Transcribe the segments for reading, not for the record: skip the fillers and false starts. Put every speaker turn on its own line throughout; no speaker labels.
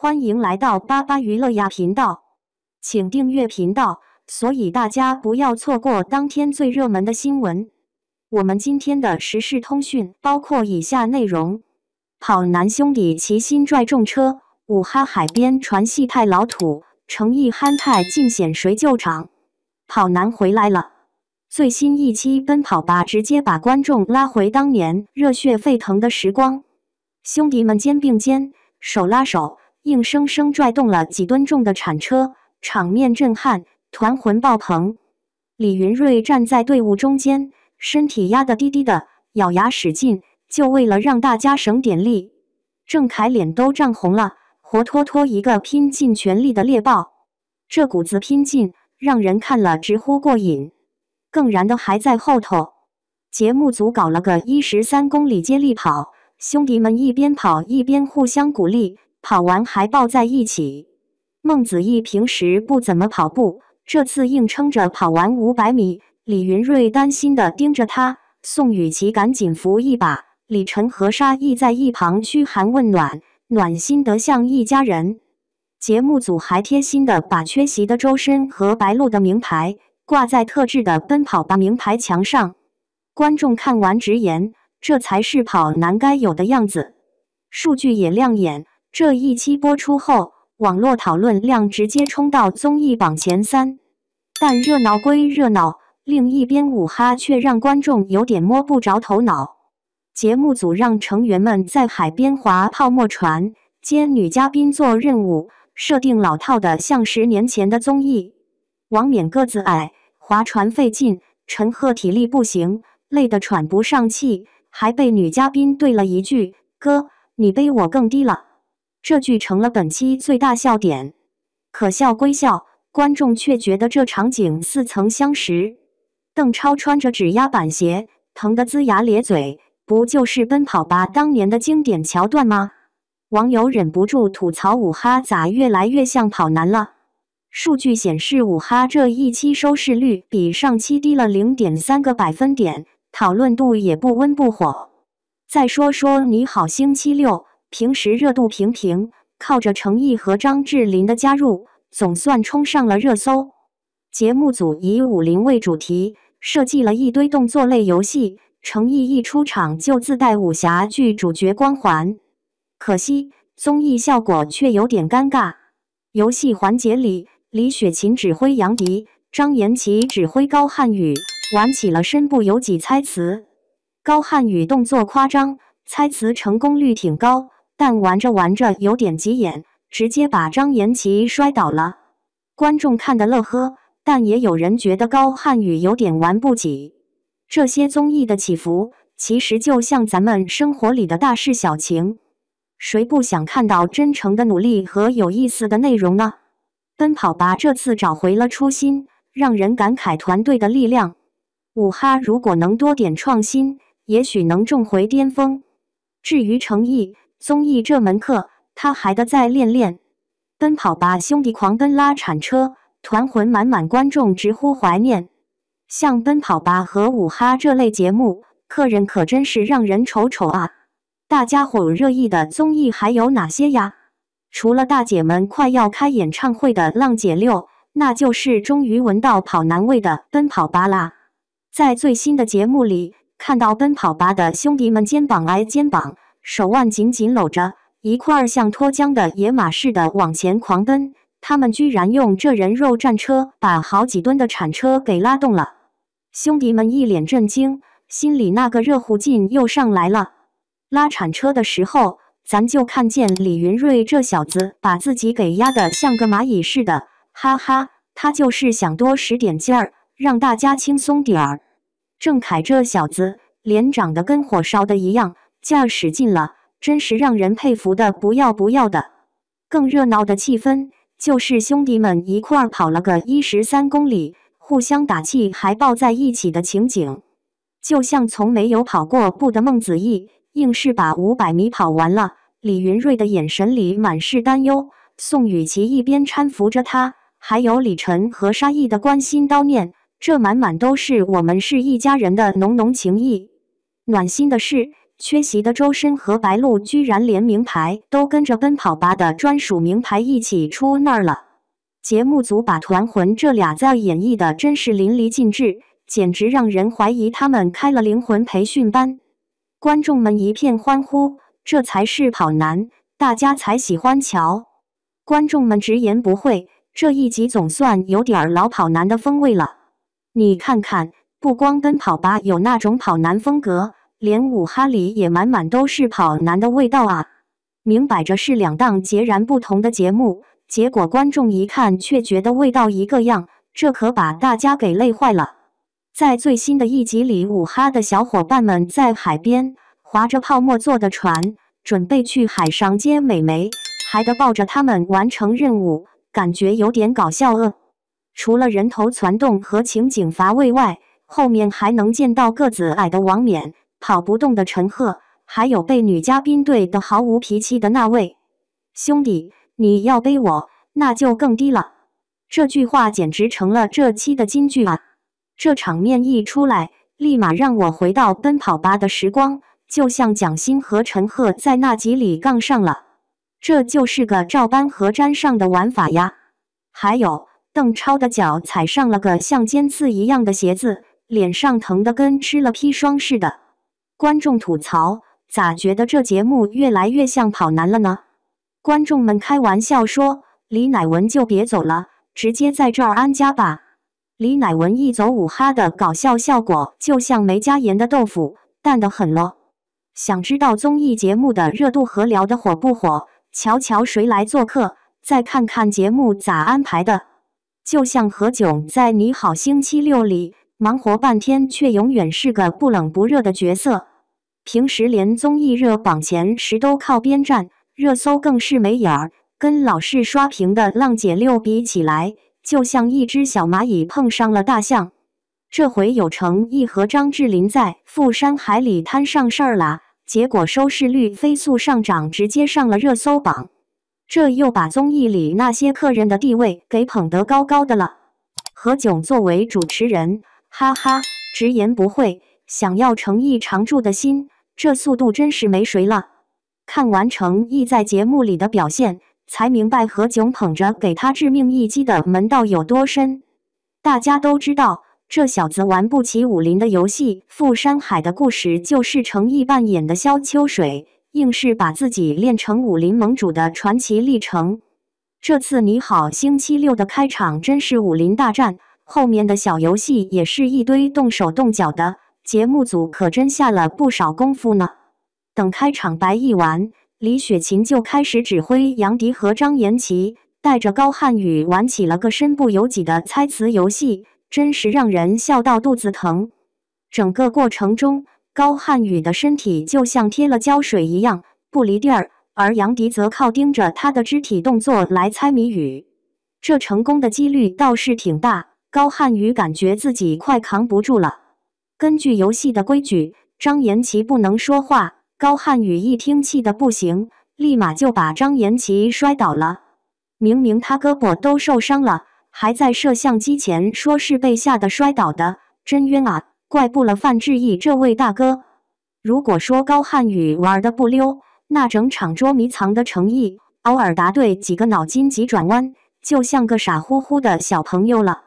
欢迎来到巴巴娱乐呀频道，请订阅频道，所以大家不要错过当天最热门的新闻。我们今天的时事通讯包括以下内容：跑男兄弟齐心拽重车，武哈海边传戏太老土，诚意憨态尽显谁救场。跑男回来了。最新一期《奔跑吧》直接把观众拉回当年热血沸腾的时光，兄弟们肩并肩，手拉手，硬生生拽动了几吨重的铲车，场面震撼，团魂爆棚。李云瑞站在队伍中间，身体压得低低的，咬牙使劲，就为了让大家省点力。郑恺脸都涨红了，活脱脱一个拼尽全力的猎豹，这股子拼劲让人看了直呼过瘾。更燃的还在后头，节目组搞了个13公里接力跑，兄弟们一边跑一边互相鼓励，跑完还抱在一起。孟子义平时不怎么跑步，这次硬撑着跑完500米，李云瑞担心地盯着他，宋雨琦赶紧扶一把，李晨和沙溢在一旁嘘寒问暖，暖心得像一家人。节目组还贴心地把缺席的周深和白鹿的名牌挂在特制的奔跑吧名牌墙上，观众看完直言，这才是跑男该有的样子。数据也亮眼，这一期播出后，网络讨论量直接冲到综艺榜前3。但热闹归热闹，另一边武哈却让观众有点摸不着头脑。节目组让成员们在海边划泡沫船，接女嘉宾做任务，设定老套的像10年前的综艺。王冕个子矮，划船费劲，陈赫体力不行，累得喘不上气，还被女嘉宾对了一句：“哥，你背我更低了。”这句成了本期最大笑点。可笑归笑，观众却觉得这场景似曾相识。邓超穿着指压板鞋，疼得龇牙咧嘴，不就是奔跑吧当年的经典桥段吗？网友忍不住吐槽武哈咋越来越像跑男了。数据显示，武哈这一期收视率比上期低了0.3个百分点，讨论度也不温不火。再说说你好星期六，平时热度平平，靠着程毅和张智霖的加入，总算冲上了热搜。节目组以武林为主题，设计了一堆动作类游戏，程毅一出场就自带武侠剧主角光环。可惜综艺效果却有点尴尬。游戏环节里，李雪琴指挥杨迪，张延齐指挥高瀚宇，玩起了身不由己猜词。高瀚宇动作夸张，猜词成功率挺高，但玩着玩着有点急眼，直接把张延齐摔倒了。观众看得乐呵，但也有人觉得高瀚宇有点玩不起。这些综艺的起伏，其实就像咱们生活里的大事小情，谁不想看到真诚的努力和有意思的内容呢？奔跑吧这次找回了初心，让人感慨团队的力量。武哈如果能多点创新，也许能重回巅峰。至于程毅，综艺这门课他还得再练练。奔跑吧兄弟狂奔拉铲车，团魂满满，观众直呼怀念。像奔跑吧和武哈这类节目，客人可真是让人瞅瞅啊。大家伙热议的综艺还有哪些呀？除了大姐们快要开演唱会的浪姐6，那就是终于闻到跑男味的奔跑吧啦。在最新的节目里，看到奔跑吧的兄弟们肩膀挨肩膀，手腕紧紧搂着，一块儿像脱缰的野马似的往前狂奔。他们居然用这人肉战车把好几吨的铲车给拉动了。兄弟们一脸震惊，心里那个热乎劲又上来了。拉铲车的时候，咱就看见李云瑞这小子把自己给压得像个蚂蚁似的，哈哈，他就是想多使点劲儿，让大家轻松点儿。郑恺这小子脸长得跟火烧的一样，劲儿使劲了，真是让人佩服的不要不要的。更热闹的气氛就是兄弟们一块儿跑了个13公里，互相打气还抱在一起的情景，就像从没有跑过步的孟子义硬是把500米跑完了，李云瑞的眼神里满是担忧，宋雨琦一边搀扶着他，还有李晨和沙溢的关心叨念，这满满都是我们是一家人的浓浓情谊。暖心的是，缺席的周深和白鹿居然连名牌都跟着奔跑吧的专属名牌一起出那儿了。节目组把团魂这俩字演绎的真是淋漓尽致，简直让人怀疑他们开了灵魂培训班。观众们一片欢呼，这才是跑男，大家才喜欢瞧。观众们直言不讳，这一集总算有点老跑男的风味了。你看看，不光奔跑吧有那种跑男风格，连五哈里也满满都是跑男的味道啊！明摆着是两档截然不同的节目，结果观众一看却觉得味道一个样，这可把大家给累坏了。在最新的一集里，五哈的小伙伴们在海边划着泡沫做的船，准备去海上接美眉，还得抱着他们完成任务，感觉有点搞笑除了人头攒动和情景乏味外，后面还能见到个子矮的王冕、跑不动的陈赫，还有被女嘉宾怼得毫无脾气的那位。兄弟，你要背我，那就更低了。这句话简直成了这期的金句啊！这场面一出来，立马让我回到奔跑吧的时光，就像蒋欣和陈赫在那集里杠上了。这就是个照搬和粘上的玩法呀。还有，邓超的脚踩上了个像尖刺一样的鞋子，脸上疼得跟吃了砒霜似的。观众吐槽，咋觉得这节目越来越像跑男了呢？观众们开玩笑说，李乃文就别走了，直接在这儿安家吧。李乃文一走，五哈的搞笑效果就像没加盐的豆腐，淡得很咯。想知道综艺节目的热度和聊得火不火？瞧瞧谁来做客，再看看节目咋安排的。就像何炅在《你好星期六》里忙活半天，却永远是个不冷不热的角色。平时连综艺热榜前10都靠边站，热搜更是没影儿，跟老是刷屏的浪姐六比起来，就像一只小蚂蚁碰上了大象。这回有成毅和张智霖在富山海里摊上事儿啦，结果收视率飞速上涨，直接上了热搜榜。这又把综艺里那些客人的地位给捧得高高的了。何炅作为主持人，哈哈，直言不讳，想要成毅常驻的心，这速度真是没谁了。看完成毅在节目里的表现，才明白何炅捧着给他致命一击的门道有多深。大家都知道，这小子玩不起武林的游戏，富山海的故事就是成毅扮演的萧秋水，硬是把自己练成武林盟主的传奇历程。这次你好星期六的开场真是武林大战，后面的小游戏也是一堆动手动脚的，节目组可真下了不少功夫呢。等开场白一完，李雪琴就开始指挥杨迪和张延齐带着高瀚宇玩起了个身不由己的猜词游戏，真是让人笑到肚子疼。整个过程中，高瀚宇的身体就像贴了胶水一样不离地儿，而杨迪则靠盯着他的肢体动作来猜谜语，这成功的几率倒是挺大。高瀚宇感觉自己快扛不住了。根据游戏的规矩，张延齐不能说话，高瀚宇一听气得不行，立马就把张延齐摔倒了。明明他胳膊都受伤了，还在摄像机前说是被吓得摔倒的，真冤啊！怪不了范志毅这位大哥。如果说高瀚宇玩得不溜，那整场捉迷藏的诚意，偶尔答对几个脑筋急转弯，就像个傻乎乎的小朋友了。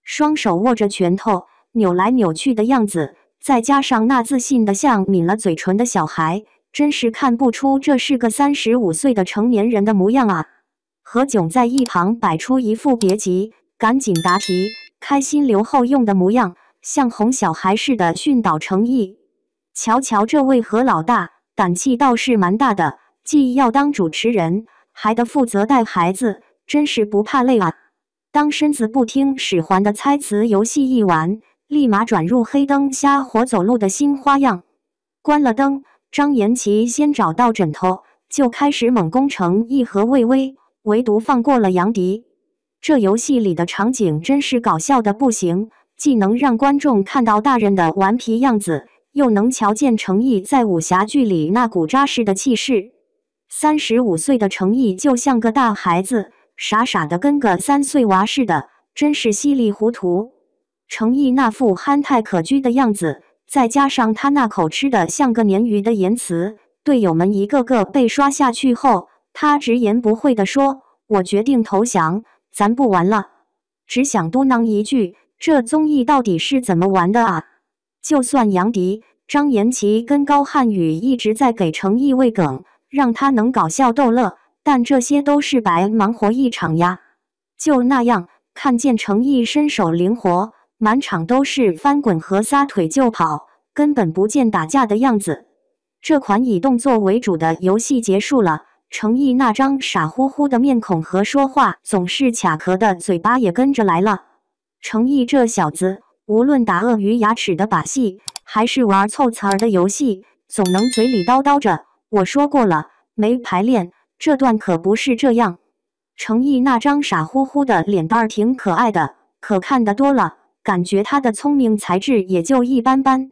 双手握着拳头，扭来扭去的样子，再加上那自信的像抿了嘴唇的小孩，真是看不出这是个35岁的成年人的模样啊。何炅在一旁摆出一副别急，赶紧答题，开心留后用的模样，像哄小孩似的训导诚毅。瞧瞧这位何老大，胆气倒是蛮大的，既要当主持人，还得负责带孩子，真是不怕累啊。当身子不听使唤的猜词游戏一完，立马转入黑灯瞎火走路的新花样。关了灯，张延齐先找到枕头，就开始猛攻成毅和魏巍，唯独放过了杨迪。这游戏里的场景真是搞笑的不行，既能让观众看到大人的顽皮样子，又能瞧见成毅在武侠剧里那股扎实的气势。35岁的成毅就像个大孩子，傻傻的跟个3岁娃似的，真是稀里糊涂。成毅那副憨态可掬的样子，再加上他那口吃的像个鲶鱼的言辞，队友们一个个被刷下去后，他直言不讳地说：“我决定投降，咱不玩了。”只想嘟囔一句：“这综艺到底是怎么玩的啊？”就算杨迪、张延齐跟高瀚宇一直在给程毅喂梗，让他能搞笑逗乐，但这些都是白忙活一场呀。就那样，看见程毅身手灵活，满场都是翻滚和撒腿就跑，根本不见打架的样子。这款以动作为主的游戏结束了，程毅那张傻乎乎的面孔和说话总是卡壳的嘴巴也跟着来了。程毅这小子，无论打鳄鱼牙齿的把戏，还是玩凑词儿的游戏，总能嘴里叨叨着：“我说过了，没排练，这段可不是这样。”程毅那张傻乎乎的脸蛋儿挺可爱的，可看得多了，感觉他的聪明才智也就一般般。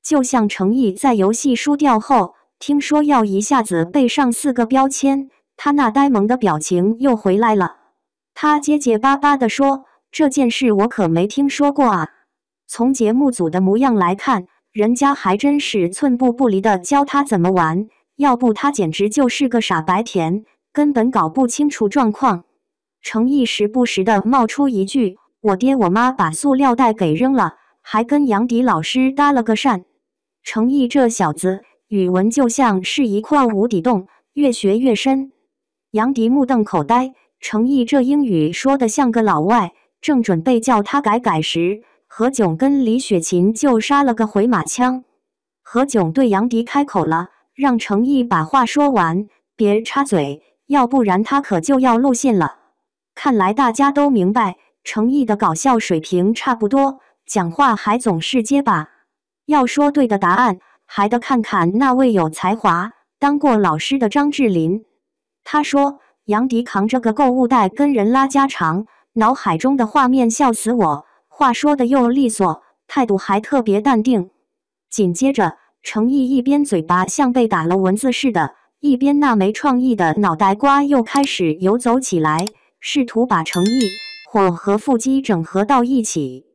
就像程毅在游戏输掉后，听说要一下子背上4个标签，他那呆萌的表情又回来了。他结结巴巴地说：“这件事我可没听说过啊。”从节目组的模样来看，人家还真是寸步不离地教他怎么玩，要不他简直就是个傻白甜，根本搞不清楚状况。程毅时不时地冒出一句：“我爹我妈把塑料袋给扔了”，还跟杨迪老师搭了个讪。程毅这小子，语文就像是一块无底洞，越学越深。杨迪目瞪口呆，程毅这英语说得像个老外，正准备叫他改改时，何炅跟李雪琴就杀了个回马枪。何炅对杨迪开口了，让程毅把话说完，别插嘴，要不然他可就要露馅了。看来大家都明白，程毅的搞笑水平差不多，讲话还总是结巴。要说对的答案，还得看看那位有才华、当过老师的张智霖。他说，杨迪扛着个购物袋跟人拉家常，脑海中的画面笑死我，话说的又利索，态度还特别淡定。紧接着，程毅一边嘴巴像被打了蚊子似的，一边那没创意的脑袋瓜又开始游走起来，试图把程毅火和腹肌整合到一起。